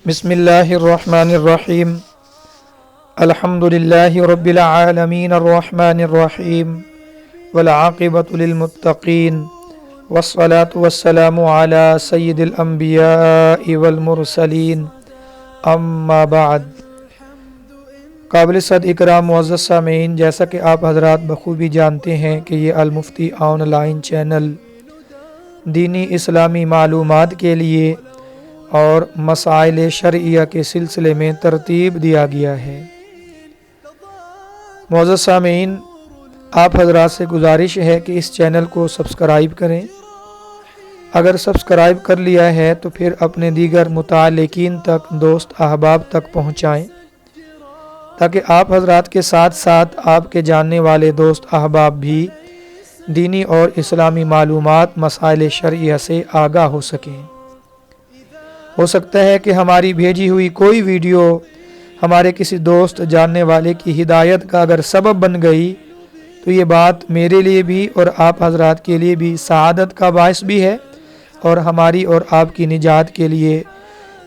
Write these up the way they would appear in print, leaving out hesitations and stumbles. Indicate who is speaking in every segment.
Speaker 1: बिस्मिल्लाहिर्रहमानिर्रहीम अल्हम्दुलिल्लाहि रब्बिल आलमीन अर्रहमानिर्रहीम वल आक़िबतु लिल मुत्तक़ीन वस्सलातु वस्सलामु अला सय्यिदिल अंबियाइ वल मुरसलीन अम्मा बाद। काबिल सद इकराम मुअज़्ज़ज़ सामीन, जैसा कि आप हज़रात बखूबी जानते हैं कि ये अल मुफ्ती ऑनलाइन चैनल दीनी इस्लामी मालूमात के लिए और मसाइल शरइया के सिलसिले में तरतीब दिया गया है। मुअज़्ज़ज़ सामीन, आप हज़रात से गुजारिश है कि इस चैनल को सब्सक्राइब करें। अगर सब्सक्राइब कर लिया है तो फिर अपने दीगर मुतालिकीन तक, दोस्त अहबाब तक पहुँचाएँ, ताकि आप हज़रात के साथ साथ आपके जानने वाले दोस्त अहबाब भी दीनी और इस्लामी मालूमात मसाइल शरइया से आगाह हो सकें। हो सकता है कि हमारी भेजी हुई कोई वीडियो हमारे किसी दोस्त जानने वाले की हिदायत का अगर सबब बन गई तो ये बात मेरे लिए भी और आप हज़रात के लिए भी सआदत का बायस भी है, और हमारी और आपकी निजात के लिए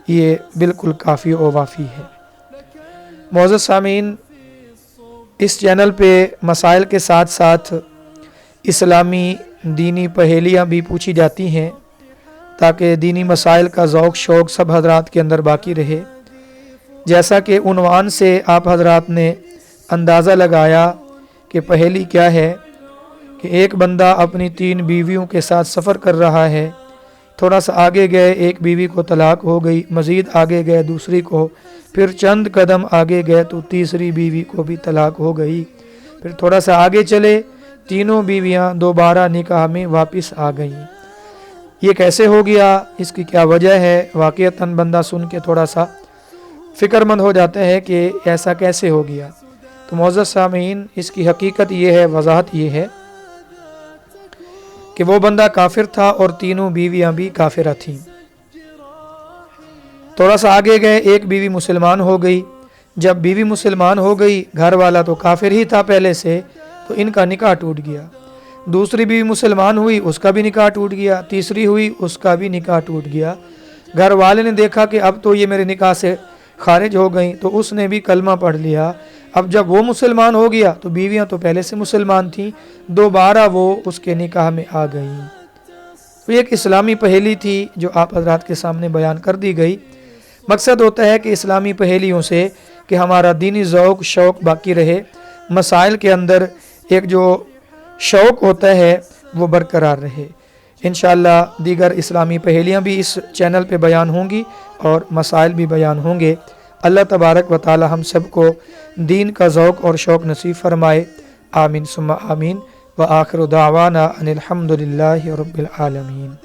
Speaker 1: ये बिल्कुल काफ़ी और वाफ़ी है। मुअज़्ज़ज़ सामीन, इस चैनल पे मसाइल के साथ साथ इस्लामी दीनी पहेलियाँ भी पूछी जाती हैं, ताकि दीनी मसाइल का ज़ौक़ शौक़ सब हज़रात के अंदर बाकी रहे। जैसा कि उन्वान से आप हज़रात ने अंदाज़ा लगाया कि पहेली क्या है कि एक बंदा अपनी 3 बीवियों के साथ सफ़र कर रहा है। थोड़ा सा आगे गए एक बीवी को तलाक हो गई, मज़ीद आगे गए दूसरी को, फिर चंद कदम आगे गए तो तीसरी बीवी को भी तलाक हो गई। फिर थोड़ा सा आगे चले, तीनों बीवियां दोबारा निकाह में वापस आ गईं। ये कैसे हो गया, इसकी क्या वजह है? वाक़ियतन बंदा सुन के थोड़ा सा फ़िक्रमंद हो जाता है कि ऐसा कैसे हो गया। तो मुअज़्ज़ज़ सामीन, इसकी हकीकत ये है, वजाहत ये है कि वो बंदा काफिर था और तीनों बीवियां भी काफिरा थीं। थोड़ा सा आगे गए एक बीवी मुसलमान हो गई। जब बीवी मुसलमान हो गई, घर वाला तो काफिर ही था पहले से, तो इनका निकाह टूट गया। दूसरी बीवी मुसलमान हुई, उसका भी निकाह टूट गया। तीसरी हुई, उसका भी निकाह टूट गया। घर वाले ने देखा कि अब तो ये मेरे निकाह से खारिज हो गई, तो उसने भी कलमा पढ़ लिया। अब जब वो मुसलमान हो गया तो बीवियां तो पहले से मुसलमान थीं, दोबारा वो उसके निकाह में आ गईं। तो एक इस्लामी पहेली थी जो आप हज़रात के सामने बयान कर दी गई। मकसद होता है कि इस्लामी पहेलियों से कि हमारा दीनी ज़ौक़ शौक़ बाकी रहे, मसाइल के अंदर एक जो शौक़ होता है वो बरकरार रहे। इंशाअल्लाह दीगर इस्लामी पहेलियाँ भी इस चैनल पे बयान होंगी और मसाइल भी बयान होंगे। अल्लाह तबारक व ताला हम सब को दीन का ज़ौक़ और शौक़ नसीब फरमाए। आमीन सुम्मा आमीन। व आखिर दावाना अनिल हम्दुलिल्लाहि रब्बिल आलमीन।